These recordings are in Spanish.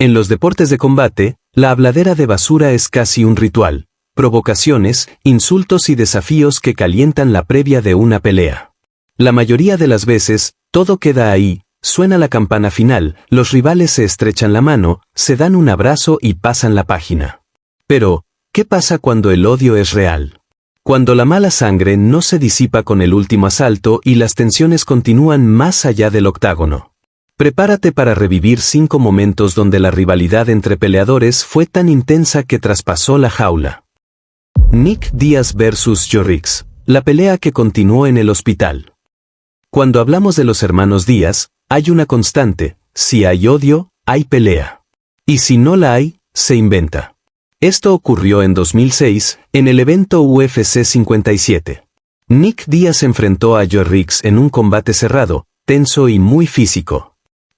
En los deportes de combate, la habladera de basura es casi un ritual. Provocaciones, insultos y desafíos que calientan la previa de una pelea. La mayoría de las veces, todo queda ahí, suena la campana final, los rivales se estrechan la mano, se dan un abrazo y pasan la página. Pero, ¿qué pasa cuando el odio es real? Cuando la mala sangre no se disipa con el último asalto y las tensiones continúan más allá del octágono. Prepárate para revivir 5 momentos donde la rivalidad entre peleadores fue tan intensa que traspasó la jaula. Nick Diaz vs. Joe Riggs, la pelea que continuó en el hospital. Cuando hablamos de los hermanos Díaz, hay una constante: si hay odio, hay pelea. Y si no la hay, se inventa. Esto ocurrió en 2006, en el evento UFC 57. Nick Diaz enfrentó a Joe Riggs en un combate cerrado, tenso y muy físico.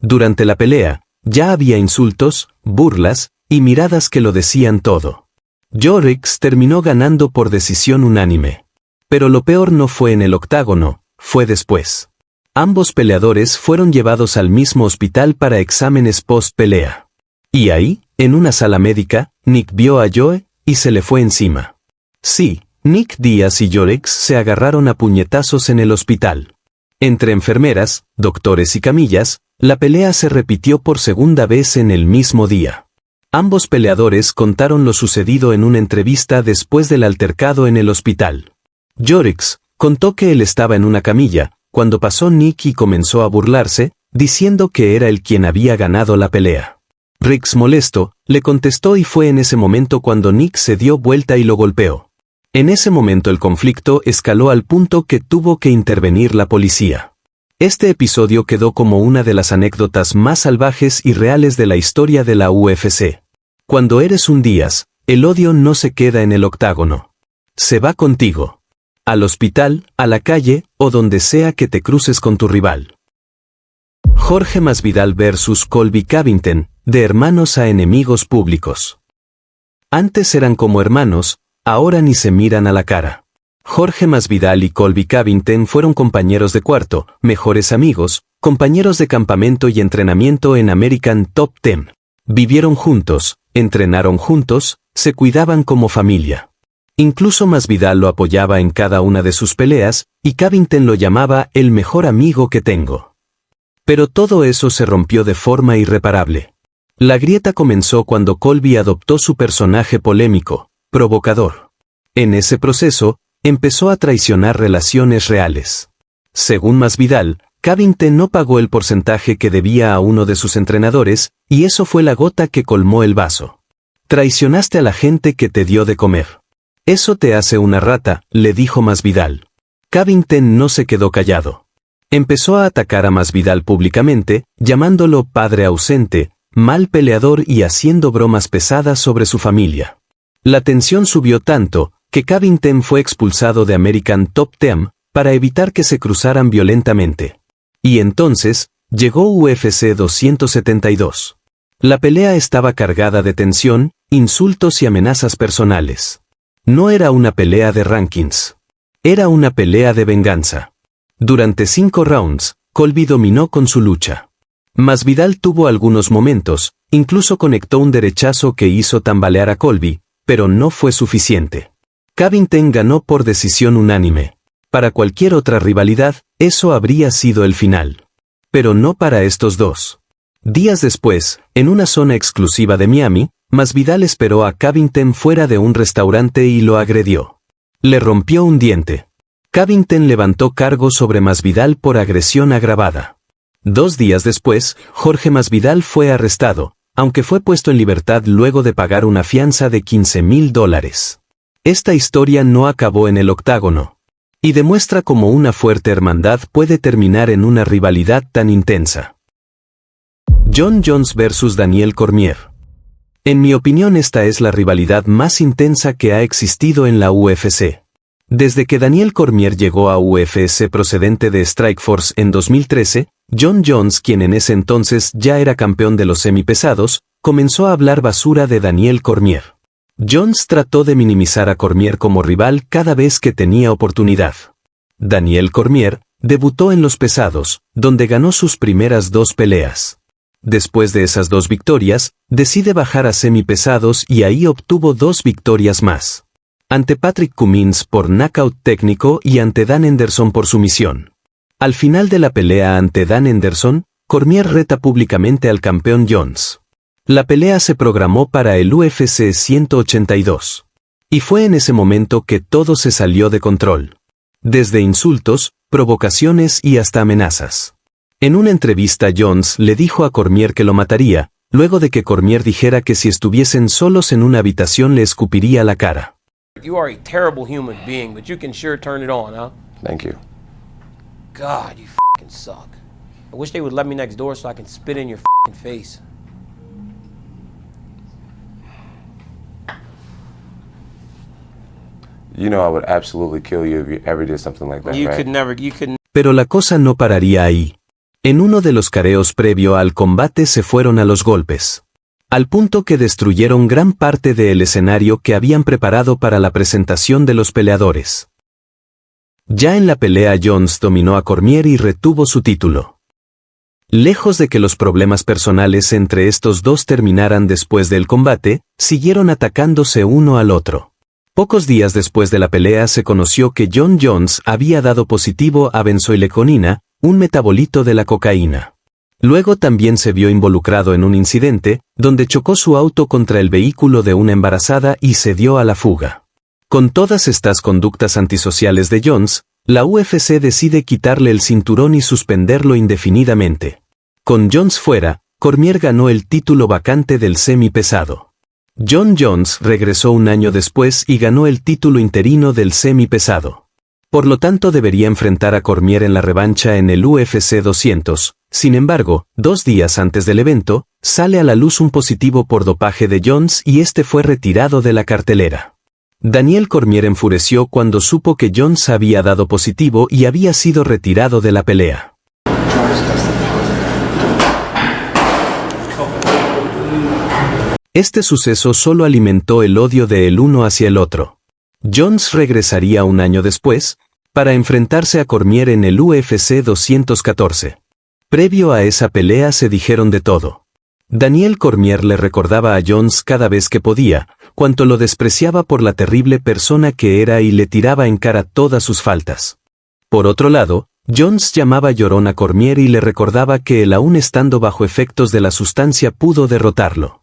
Durante la pelea, ya había insultos, burlas y miradas que lo decían todo. Joe Riggs terminó ganando por decisión unánime. Pero lo peor no fue en el octágono, fue después. Ambos peleadores fueron llevados al mismo hospital para exámenes post-pelea. Y ahí, en una sala médica, Nick vio a Joe y se le fue encima. Sí, Nick Diaz y Joe Riggs se agarraron a puñetazos en el hospital. Entre enfermeras, doctores y camillas, la pelea se repitió por segunda vez en el mismo día. Ambos peleadores contaron lo sucedido en una entrevista después del altercado en el hospital. Joe Riggs contó que él estaba en una camilla, cuando pasó Nick y comenzó a burlarse, diciendo que era él quien había ganado la pelea. Riggs, molesto, le contestó y fue en ese momento cuando Nick se dio vuelta y lo golpeó. En ese momento el conflicto escaló al punto que tuvo que intervenir la policía. Este episodio quedó como una de las anécdotas más salvajes y reales de la historia de la UFC. Cuando eres un Díaz, el odio no se queda en el octágono. Se va contigo. Al hospital, a la calle, o donde sea que te cruces con tu rival. Jorge Masvidal vs. Colby Covington, de hermanos a enemigos públicos. Antes eran como hermanos, ahora ni se miran a la cara. Jorge Masvidal y Colby Covington fueron compañeros de cuarto, mejores amigos, compañeros de campamento y entrenamiento en American Top Team. Vivieron juntos, entrenaron juntos, se cuidaban como familia. Incluso Masvidal lo apoyaba en cada una de sus peleas, y Covington lo llamaba el mejor amigo que tengo. Pero todo eso se rompió de forma irreparable. La grieta comenzó cuando Colby adoptó su personaje polémico, provocador. En ese proceso, empezó a traicionar relaciones reales. Según Masvidal, Covington no pagó el porcentaje que debía a uno de sus entrenadores, y eso fue la gota que colmó el vaso. Traicionaste a la gente que te dio de comer. Eso te hace una rata, le dijo Masvidal. Covington no se quedó callado. Empezó a atacar a Masvidal públicamente, llamándolo padre ausente, mal peleador y haciendo bromas pesadas sobre su familia. La tensión subió tanto, que Covington fue expulsado de American Top Team, para evitar que se cruzaran violentamente. Y entonces, llegó UFC 272. La pelea estaba cargada de tensión, insultos y amenazas personales. No era una pelea de rankings. Era una pelea de venganza. Durante 5 rounds, Colby dominó con su lucha. Masvidal tuvo algunos momentos, incluso conectó un derechazo que hizo tambalear a Colby, pero no fue suficiente. Covington ganó por decisión unánime. Para cualquier otra rivalidad, eso habría sido el final. Pero no para estos dos. Días después, en una zona exclusiva de Miami, Masvidal esperó a Covington fuera de un restaurante y lo agredió. Le rompió un diente. Covington levantó cargos sobre Masvidal por agresión agravada. 2 días después, Jorge Masvidal fue arrestado, aunque fue puesto en libertad luego de pagar una fianza de $15,000. Esta historia no acabó en el octágono. Y demuestra cómo una fuerte hermandad puede terminar en una rivalidad tan intensa. Jon Jones vs. Daniel Cormier. En mi opinión, esta es la rivalidad más intensa que ha existido en la UFC. Desde que Daniel Cormier llegó a UFC procedente de Strikeforce en 2013, Jon Jones, quien en ese entonces ya era campeón de los semipesados, comenzó a hablar basura de Daniel Cormier. Jones trató de minimizar a Cormier como rival cada vez que tenía oportunidad. Daniel Cormier debutó en los pesados, donde ganó sus primeras 2 peleas. Después de esas 2 victorias, decide bajar a semipesados y ahí obtuvo 2 victorias más. Ante Patrick Cummins por knockout técnico y ante Dan Henderson por sumisión. Al final de la pelea ante Dan Henderson, Cormier reta públicamente al campeón Jones. La pelea se programó para el UFC 182. Y fue en ese momento que todo se salió de control. Desde insultos, provocaciones y hasta amenazas. En una entrevista Jones le dijo a Cormier que lo mataría, luego de que Cormier dijera que si estuviesen solos en una habitación le escupiría la cara. You are a terrible human being, but you can sure turn it on, huh? Thank you. God, you fucking suck. I wish they would let me next door so I can spit in your fucking face. You know I would absolutely kill you if you ever did something like that, You right? could never, you could. Pero la cosa no pararía ahí. En uno de los careos previo al combate se fueron a los golpes. Al punto que destruyeron gran parte del escenario que habían preparado para la presentación de los peleadores. Ya en la pelea Jones dominó a Cormier y retuvo su título. Lejos de que los problemas personales entre estos dos terminaran después del combate, siguieron atacándose uno al otro. Pocos días después de la pelea se conoció que Jon Jones había dado positivo a benzoileconina, un metabolito de la cocaína. Luego también se vio involucrado en un incidente, donde chocó su auto contra el vehículo de una embarazada y se dio a la fuga. Con todas estas conductas antisociales de Jones, la UFC decide quitarle el cinturón y suspenderlo indefinidamente. Con Jones fuera, Cormier ganó el título vacante del semipesado. Jon Jones regresó un año después y ganó el título interino del semipesado. Por lo tanto debería enfrentar a Cormier en la revancha en el UFC 200, sin embargo, 2 días antes del evento, sale a la luz un positivo por dopaje de Jones y este fue retirado de la cartelera. Daniel Cormier enfureció cuando supo que Jones había dado positivo y había sido retirado de la pelea. Este suceso solo alimentó el odio de el uno hacia el otro. Jones regresaría un año después, para enfrentarse a Cormier en el UFC 214. Previo a esa pelea se dijeron de todo. Daniel Cormier le recordaba a Jones cada vez que podía, cuánto lo despreciaba por la terrible persona que era y le tiraba en cara todas sus faltas. Por otro lado, Jones llamaba llorón a Cormier y le recordaba que él aún estando bajo efectos de la sustancia pudo derrotarlo.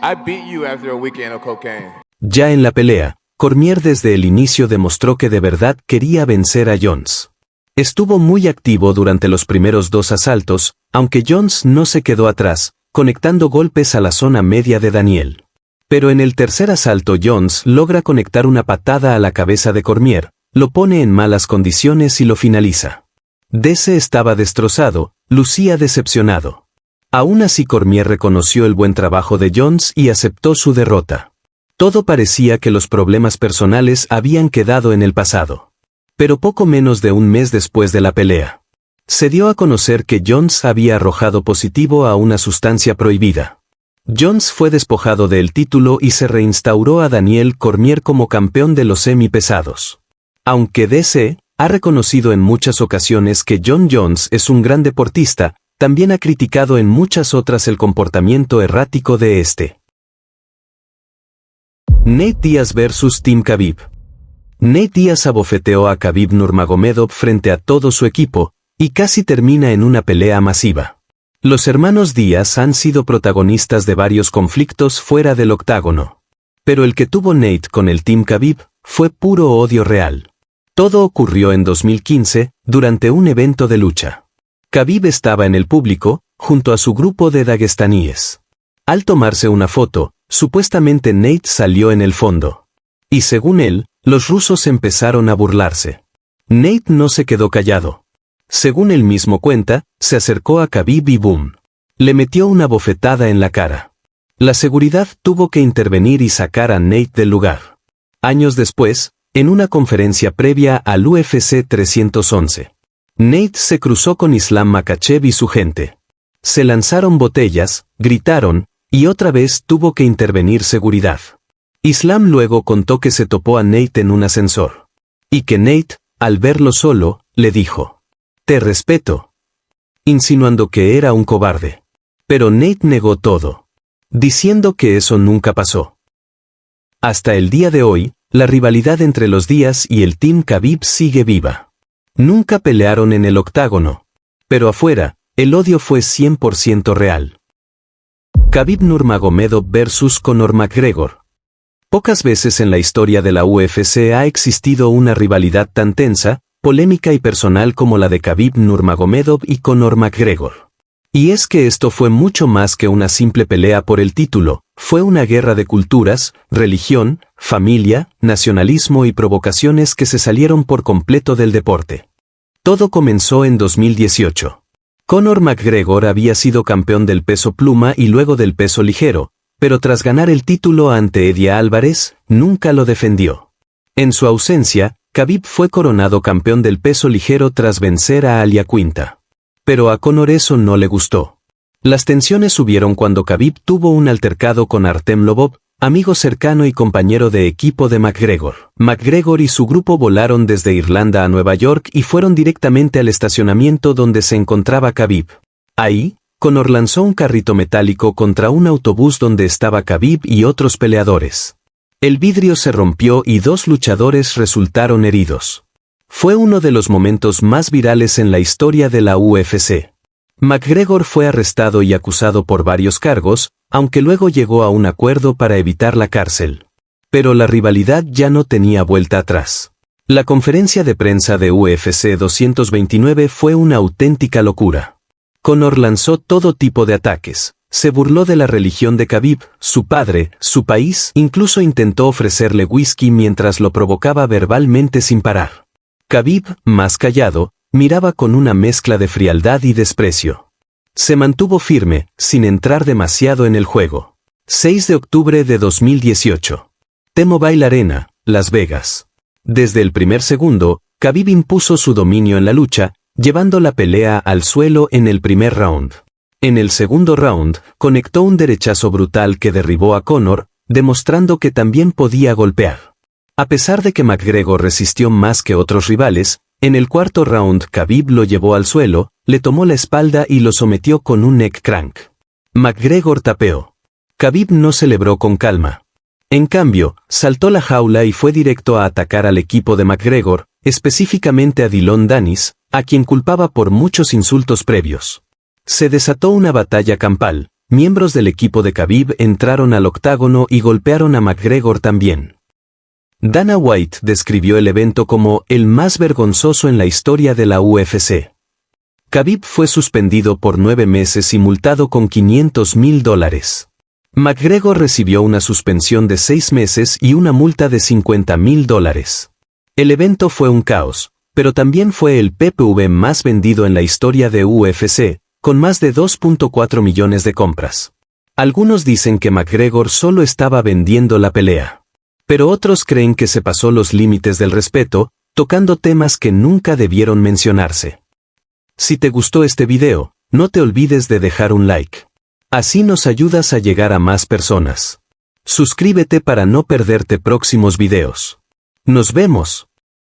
I beat you after a weekend of cocaine. Ya en la pelea, Cormier desde el inicio demostró que de verdad quería vencer a Jones. Estuvo muy activo durante los primeros 2 asaltos, aunque Jones no se quedó atrás, conectando golpes a la zona media de Daniel. Pero en el tercer asalto Jones logra conectar una patada a la cabeza de Cormier, lo pone en malas condiciones y lo finaliza. DC estaba destrozado, lucía decepcionado. Aún así Cormier reconoció el buen trabajo de Jones y aceptó su derrota. Todo parecía que los problemas personales habían quedado en el pasado. Pero poco menos de un mes después de la pelea, se dio a conocer que Jones había arrojado positivo a una sustancia prohibida. Jones fue despojado del título y se reinstauró a Daniel Cormier como campeón de los semipesados. Aunque DC ha reconocido en muchas ocasiones que Jon Jones es un gran deportista, también ha criticado en muchas otras el comportamiento errático de este. Nate Diaz vs Team Khabib. Nate Diaz abofeteó a Khabib Nurmagomedov frente a todo su equipo, y casi termina en una pelea masiva. Los hermanos Díaz han sido protagonistas de varios conflictos fuera del octágono. Pero el que tuvo Nate con el Team Khabib fue puro odio real. Todo ocurrió en 2015, durante un evento de lucha. Khabib estaba en el público, junto a su grupo de daguestaníes. Al tomarse una foto, supuestamente Nate salió en el fondo. Y según él, los rusos empezaron a burlarse. Nate no se quedó callado. Según él mismo cuenta, se acercó a Khabib y boom. Le metió una bofetada en la cara. La seguridad tuvo que intervenir y sacar a Nate del lugar. Años después, en una conferencia previa al UFC 311. Nate se cruzó con Islam Makhachev y su gente. Se lanzaron botellas, gritaron, y otra vez tuvo que intervenir seguridad. Islam luego contó que se topó a Nate en un ascensor. Y que Nate, al verlo solo, le dijo: «Te respeto», insinuando que era un cobarde. Pero Nate negó todo, diciendo que eso nunca pasó. Hasta el día de hoy, la rivalidad entre los Díaz y el Team Khabib sigue viva. Nunca pelearon en el octágono, pero afuera, el odio fue 100% real. Khabib Nurmagomedov vs Conor McGregor. Pocas veces en la historia de la UFC ha existido una rivalidad tan tensa, polémica y personal como la de Khabib Nurmagomedov y Conor McGregor. Y es que esto fue mucho más que una simple pelea por el título, fue una guerra de culturas, religión, familia, nacionalismo y provocaciones que se salieron por completo del deporte. Todo comenzó en 2018. Conor McGregor había sido campeón del peso pluma y luego del peso ligero, pero tras ganar el título ante Eddie Álvarez, nunca lo defendió. En su ausencia, Khabib fue coronado campeón del peso ligero tras vencer a Al Iaquinta. Pero a Conor eso no le gustó. Las tensiones subieron cuando Khabib tuvo un altercado con Artem Lobov, amigo cercano y compañero de equipo de McGregor. McGregor y su grupo volaron desde Irlanda a Nueva York y fueron directamente al estacionamiento donde se encontraba Khabib. Ahí, Conor lanzó un carrito metálico contra un autobús donde estaba Khabib y otros peleadores. El vidrio se rompió y 2 luchadores resultaron heridos. Fue uno de los momentos más virales en la historia de la UFC. McGregor fue arrestado y acusado por varios cargos, aunque luego llegó a un acuerdo para evitar la cárcel. Pero la rivalidad ya no tenía vuelta atrás. La conferencia de prensa de UFC 229 fue una auténtica locura. Conor lanzó todo tipo de ataques. Se burló de la religión de Khabib, su padre, su país, incluso intentó ofrecerle whisky mientras lo provocaba verbalmente sin parar. Khabib, más callado, miraba con una mezcla de frialdad y desprecio. Se mantuvo firme, sin entrar demasiado en el juego. 6 de octubre de 2018. T-Mobile Arena, Las Vegas. Desde el primer segundo, Khabib impuso su dominio en la lucha, llevando la pelea al suelo en el primer round. En el segundo round, conectó un derechazo brutal que derribó a Conor, demostrando que también podía golpear. A pesar de que McGregor resistió más que otros rivales, en el cuarto round Khabib lo llevó al suelo, le tomó la espalda y lo sometió con un neck crank. McGregor tapeó. Khabib no celebró con calma. En cambio, saltó la jaula y fue directo a atacar al equipo de McGregor, específicamente a Dillon Danis, a quien culpaba por muchos insultos previos. Se desató una batalla campal. Miembros del equipo de Khabib entraron al octágono y golpearon a McGregor también. Dana White describió el evento como el más vergonzoso en la historia de la UFC. Khabib fue suspendido por 9 meses y multado con $500,000. McGregor recibió una suspensión de 6 meses y una multa de $50,000. El evento fue un caos, pero también fue el PPV más vendido en la historia de UFC, con más de 2.4 millones de compras. Algunos dicen que McGregor solo estaba vendiendo la pelea. Pero otros creen que se pasó los límites del respeto, tocando temas que nunca debieron mencionarse. Si te gustó este video, no te olvides de dejar un like. Así nos ayudas a llegar a más personas. Suscríbete para no perderte próximos videos. Nos vemos.